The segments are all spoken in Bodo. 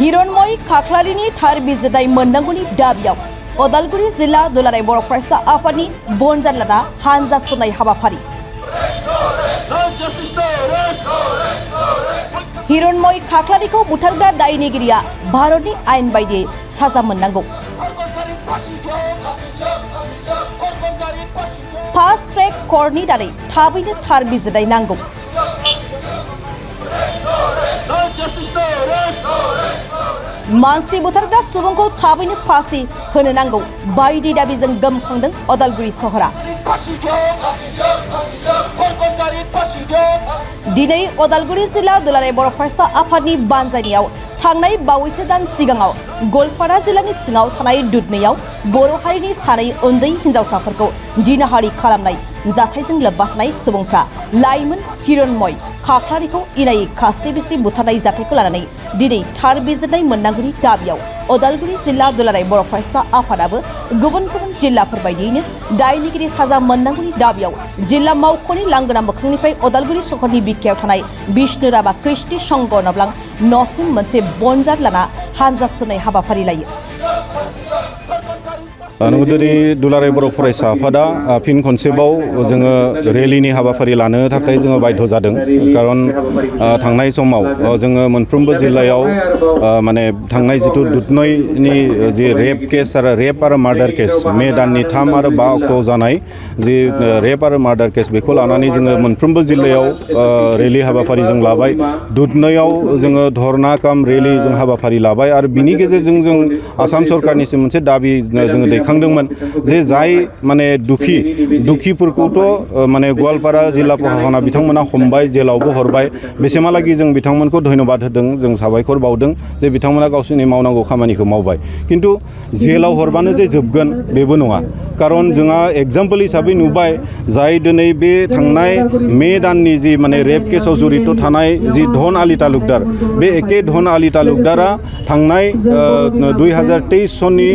हिरण्मय खाख्लारिनि थार बिजिरनाय मोननांगौनि दाबियाव उदालगुरि जिल्ला दुलाराय बर' फरायसा आफादनि बनजार लाना हानजा सुनाय हाबाफारि। हिरण्मय खाख्लारिखौ बुथारग्रा दायनिगिरिया भारतनि आयेन बायदियै साजा मोननांगौ। फास्ट ट्रेक कर्टनि दारै थाबैनो थार बिजिरनाय नांगौ। मानसि बुथारग्रा सुबुंखौ थाबैनो फासि होनो नांगौ बायदि दाबिजों गोमखांदों उदालगुरि सहरा। दिनै उदालगुरि जिल्ला दुलाराय बर' फरायसा आफादनि बानजायनायाव थांनाय बावैसो दान सिगाङाव गवालपारा जिल्लानि सिङाव थानाय दुधनैयाव बर' हारिनि सानै उन्दै हिन्जावसाफोरखौ जिनाहारि खालामनाय जाथायजों लोब्बा थानाय सुबुंफ्रा लाइमोन हिरण्मय खाख्लारिखौ इनायै खास्रि बिस्रि बुथारनाय जाथायखौ लानानै दिनै थार बिजिरनाय मोननांगौनि दाबियाव उदालगुरि जिल्ला दुलाराय बर' फरायसा आफादाबो गुबुन गुबुन जिल्लाफोर बायदियैनो दायनिगिरि साजा मोननांगौनि दाबियाव जिल्ला मावख'नि लांगोना मोखांनिफ्राय उदालगुरि सहरनि बिखायाव थानाय बिष्णु राभा कृष्टि संघ नब्लां न'सिम मोनसे बनजार लाना हानजा सुनाय हाबाफारि लायो। दिनै दुलाराय बर' फरायसा आफादा फिन खनसेबाव जोङो रेलिनि हाबाफारि लानो थाखाय जोङो बाध्य जादों। खारन थांनाय समाव जोङो मोनफ्रोमबो जिल्लायाव माने थांनाय जिथु दुधनैनि जि रेप आरो मार्डार केस मे दाननि 3 आरो 5 अक्ट'आव जानाय जि रेप आरो मार्डार केस बेखौ लानानै जोङो मोनफ्रोमबो जिल्लायाव रेलि हाबाफारि जों लाबाय। दुधनैयाव जोङो धरना काम रेलि जों हाबाफारि लाबाय आरो बिनि गेजेरजों जों आसाम सरकारनिसिम मोनसे दाबि जोङो दैखांदोंमोन जे जाय माने दुखिफोरखौथ' माने गवालपारा जिल्ला प्रशासना बिथांमोना हमबाय, जेलावबो हरबाय। बेसेमहालागि जों बिथांमोनखौ धन्यबाद होदों, जों साबायखर बावदों जे बिथांमोना गावसोरनि मावनांगौ खामानिखौ मावबाय। खिन्थु जेलाव हरबानो जे जोबगोन बेबो नङा। खारन जोंहा एग्जाम्पल हिसाबै नुबाय जाय दिनै बे थांनाय मे दाननि जि माने रेप केसाव जड़ित थानाय जि धन आली तालुकदार, बे एके धन आली तालुकदारा थांनाय 2023 सननि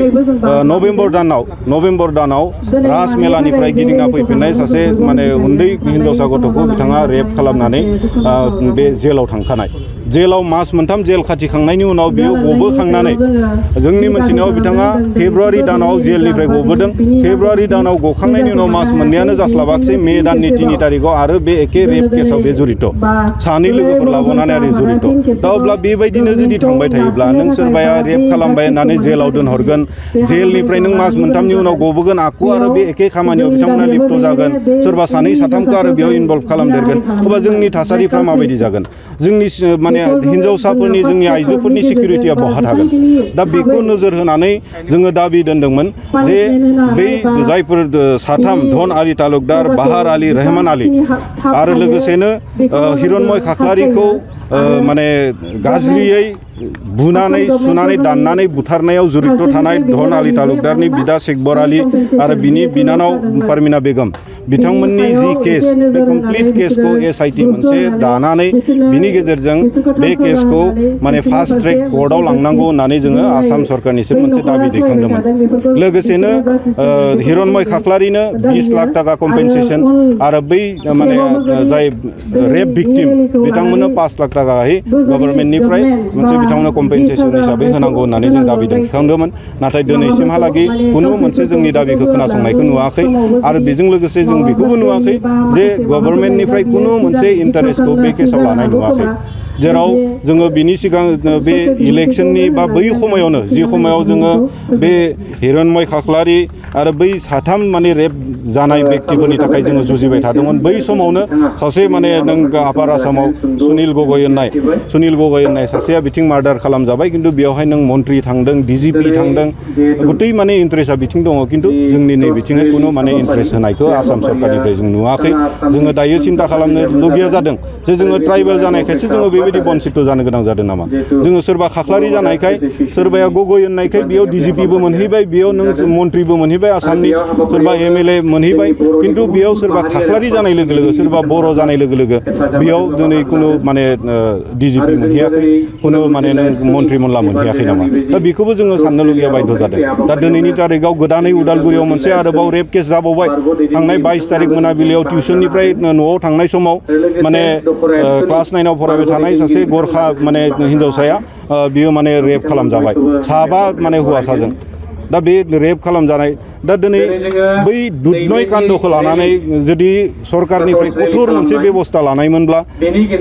नभेम्बर दानाव राजमेलानिफ्राय गिदिंना फैफिननाय सासे माने उन्दै हिन्जावसा गथ'खौ बिथाङा रेप खालामनानै बे जेलाव थांखानाय। जेलाव मास मोनथाम जेल खाथिखांनायनि उनाव बियो गबोखांनानै जोंनि मोनथिनायाव बिथाङा फेब्रुवारि दानाव जेलनिफ्राय गबोदों। फेब्रुवारि दानाव गखांनायनि उनाव मास मोननैयानो जास्लाबाखसै मे दाननि 3 तारिखआव आरो बे एके रेप केसाव बे जड़ित, सानै लोगोफोर लाबोनानै आरो जड़ित। दा अब्ला बेबायदिनो जुदि थांबाय थायोब्ला नों सोरबाया रेप खालामबाय होननानै जेलाव दोनहरगोन, जेलनिफ्राय नों मास मोनथामनि उनाव गबोगोन, आकु आरो बे एके खामानियाव बिथांमोना लिप्त जागोन, सोरबा सानै साथामखौ आरो बेयाव इनभल्भ खालामदेरगोन। अब्ला जोंनि थासारिफ्रा माबायदि जागोन? जोंनि माने हिन्जावसाफोरनि, जोंनि आइजोफोरनि सिकिउरिटिया बहा थागोन? दा बेखौ नोजोर होनानै जोङो दाबि दोनदोंमोन जे बै जायफोर साथाम धन आली तालुकदार, बाहार आली, रहमान आली आरो लोगोसेनो हिरण्मय खाख्लारिखौ माने गाज्रियै बुनानै सुनानै दाननानै बुथारनायाव जड़ित थानाय धन आली तालुकदारनि बिदा शेखबर आली आरो बिनि बिनानाव पारमिना बेगम बिथांमोननि जि केस, बे कमप्लिट केसखौ SIT मोनसे दानानै बिनि गेजेरजों बे केसखौ माने फास्ट ट्रेक कर्टआव लांनांगौ होननानै जोङो आसाम सरकारनिसिम मोनसे दाबि दैखांदोंमोन। लोगोसेनो हिरण्मय खाख्लारिनो 20 लाख थाखा कम्पेनसेसन आरो बै माने जाय रेप भिक्टिम बिथांमोननो 5 लाख थाखायै गभर्नमेन्टनिफ्राय मोनसे बिथांमोननो कम्पेनसेसन हिसाबै होनांगौ होननानै जों दाबि दैखांदोंमोन। नाथाय दिनैसिमहालागै खुनु मोनसे जोंनि दाबिखौ खोनासंनायखौ नुवाखै आरो बेजों लोगोसे जों बेखौबो नुवाखै जे गभर्नमेन्टनिफ्राय खुनु मोनसे इन्टारेस्टखौ बे केसाव लानाय नुवाखै। जेराव जोङो बिनि सिगां बे इलेक्शननि बा बै समायावनो जि समायाव जोङो बे हिरण्मय खाख्लारि आरो बै साथाम माने रेप जानाय व्यक्तिफोरनि थाखाय जोङो जुजिबाय थादोंमोन, बै समावनो सासे माने नों आपार आसामाव सुनिल गगৈ होननाय सासेया बिथिं मार्डार खालामजाबाय। खिन्थु बेवहाय नों मन्त्रि थांदों, DGP थांदों, गुतै माने इन्ट्रेस्टआ बिथिं दङ। खिन्थु जोंनि नै बिथिंहाय खुनु माने इन्ट्रेस्ट होनायखौ आसाम सरकारनिफ्राय जों नुवाखै। जोङो दायो सिन्ता खालामनो लुगैया जादों जे जोङो ट्राइबेल जानायखायसो जोङो बेबायदि बन्सित जानो गोनां जादों नामा? जोङो सोरबा खाख्लारि जानायखाय, सोरबाया गगৈ होननायखाय बेयाव DGPबो मोनहैबाय, बेयाव नों मन्त्रिबो मोनहैबाय, आसामनि सोरबा MLA मोनहैबाय। खिन्थु बेयाव सोरबा खाख्लारि जानाय लोगो लोगो, सोरबा बर' जानाय लोगो लोगो बेयाव दिनै खुनु माने DGP मोनहैयाखै, खुनु माने नों मन्त्रि मनला मोनहैयाखै नामा? दा बेखौबो जोङो साननो लुगैया बाध्य जादों। दा दिनैनि तारिखआव गोदानै उदालगुरियाव मोनसे आरोबाव रेप केस जाबावबाय। थांनाय 22 तारिख मोनाबिलियाव टिउसननिफ्राय न'आव थांनाय समाव माने क्लास 9आव फरायबाय थानाय सासे गरखा माने हिन्जावसाया बियो माने रेप खालामजाबाय 7 माने हौवासाजों दा बे रेप खालामजानाय दा दिनै बै दुधनय कान्दखौ लानानै जुदि सरकारनिफ्राय कठोर मोनसे बेबस्था लानायमोनब्ला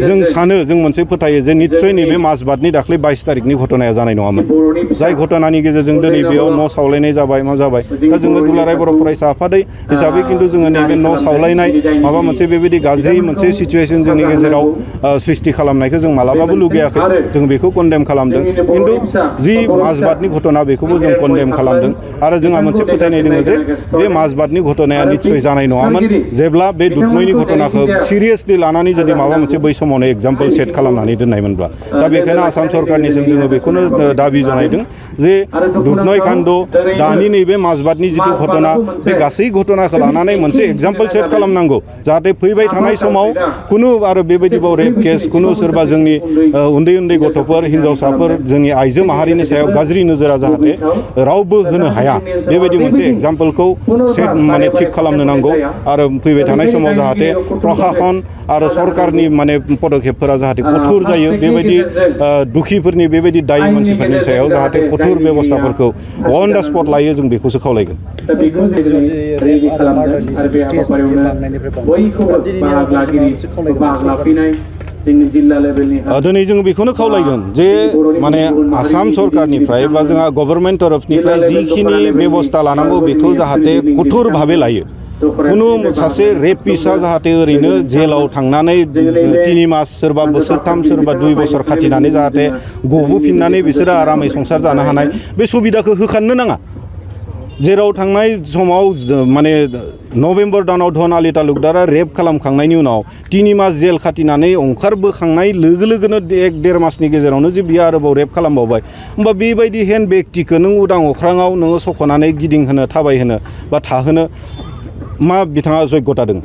जों सानो जों मोनसे फोथायो जे निस्सय नैबे माजबातनि दाख्लै 22 तारिखनि घटनाया जानाय नङामोन जाय घटनानि गेजेरजों दिनै बेयाव न' सावलायनाय जाबाय मा जाबाय दा जोङो दुलाराय बर' फरायसा आफादै हिसाबै खिन्थु जोङो नैबे न' सावलायनाय माबा मोनसे बेबायदि गाज्रि मोनसे सिचुवेसन जोंनि गेजेराव सृष्टि खालामनायखौ जों मालाबाबो लुगैयाखै जों बेखौ कन्डेम खालामदों खिन्थु जि माजबातनि घटना बेखौबो जों कन्डेम खालामदों आरो जोंहा मोनसे फोथायनाय दङ जे बे माजबातनि घटनाया निस्सय जानाय नङामोन जेब्ला बे दुधनयनि घटनाखौ सिरियासलि लानानै जुदि माबा मोनसे बै समावनो एग्जाम्पल सेट खालामनानै दोननायमोनब्ला दा बेखायनो आसाम सरकारनिसिम जोङो बेखौनो दाबि जनायदों जे दुधनय कान्ड दानि नैबे माजबातनि जिथु घटना बे गासै घटनाखौ लानानै मोनसे एग्जाम्पल सेट खालामनांगौ जाहाथे फैबाय थानाय समाव खुनु आरो बेबायदिबाव रेप केस खुनु सोरबा जोंनि उन्दै उन्दै गथ'फोर हिन्जावसाफोर जोंनि आइजो माहारिनि सायाव गाज्रि नोजोरा जाहाथे रावबो होनो हाया बेबायदि मोनसे एग्जाम्पलखौ सेट माने थिक खालामनो नांगौ आरो फैबाय थानाय समाव जाहाथे प्रशासन आरो सरकारनि माने पदक्षेपफोरा जाहाथे कठोर जायो बेबायदि दुखिफोरनि बेबायदि दायी मानसिफोरनि सायाव जाहाथे कठोर बेबस्थाफोरखौ अन द स्पट लायो जों बेखौसो खावलायगोन दिनै जोङो बेखौनो खावलायगोन जे माने आसाम सरकारनिफ्राय बा जोंहा गभर्नमेन्ट तरफनिफ्राय जिखिनि बेबस्था लानांगौ बेखौ जाहाथे कठोर भाबै लायो खुनु सासे रेपिस्टआ जाहाथे ओरैनो जेलाव थांनानै 3 मास सोरबा बोसोरथाम सोरबा 2 बोसोर खाथिनानै जाहाथे गबोफिननानै बिसोरो आरामै संसार जानो हानाय बे सुबिदाखौ होखानो नाङा जेराव थांनाय समाव माने नभेम्बर दानाव धनालि तालुकदारा रेप खालामखांनायनि उनाव 3 मास जेल खाथिनानै ओंखारबोखांनाय लोगो लोगोनो 1-1.5 मासनि गेजेरावनो जे बियो आरोबाव रेप खालामबावबाय होमबा बेबायदि हेन बेक्तिखौ नों उदां अख्राङाव नोङो सख'नानै गिदिंहोनो थाबायहोनो बा थाहोनो मा बिथाङा जग्यता दङ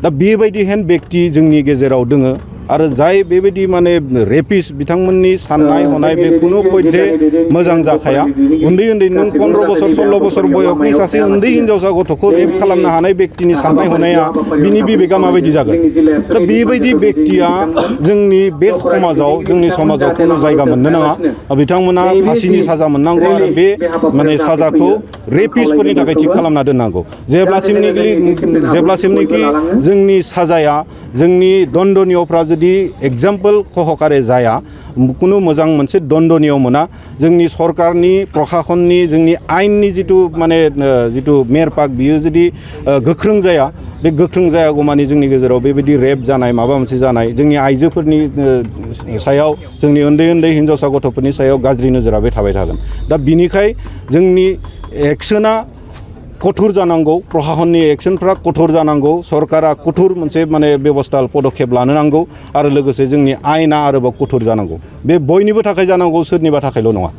दा बेबायदि हेन बेक्ति जोंनि गेजेराव दोङो आरो जाय बेबायदि माने रेपिस्ट बिथांमोननि साननाय हनाय बे कुनु पयधे मोजां जाखाया उन्दै उन्दै नों 15 बोसोर 16 बोसोर बयसनि सासे उन्दै हिन्जावसा गथ'खौ रेप खालामनो हानाय बेक्तिनि साननाय हनाया बिनि बिबेका माबायदि जागोन दा बेबायदि बेक्तिया जोंनि बे समाजाव कुनु जायगा मोननो नाङा बिथांमोना फासिनि साजा मोननांगौ आरो बे माने साजाखौ रेपिस्टफोरनि थाखाय थिक खालामना दोननांगौ जेब्लासिमनिखि जोंनि साजाया जोंनि दण्डनीयफ्रा जुदि एग्जाम्पल सहकारे जाया कुनु मोजां मोनसे दण्डनीय मोना जोंनि सरकारनि प्रशासननि जोंनि आइननि जिथु माने जिथु मेरपाक बियो जुदि गोख्रों जाया बे गोख्रों जायागौमानि जोंनि गेजेराव बेबायदि रेप जानाय माबा मोनसे जानाय जोंनि आइजोफोरनि सायाव जोंनि उन्दै उन्दै हिन्जावसा गथ'फोरनि सायाव गाज्रि नोजोरा बे थाबाय थागोन दा बिनिखाय जोंनि एक्सना कठोर जानांगौ प्रशासननि एक्सनफ्रा कठोर जानांगौ सरकारा कठोर मोनसे माने बेबस्था पदक्षेप लानो नांगौ आरो लोगोसे जोंनि आयेना आरोबाव कठोर जानांगौ बे बयनिबो थाखाय जानांगौ सोरनिबा थाखायल' नङा।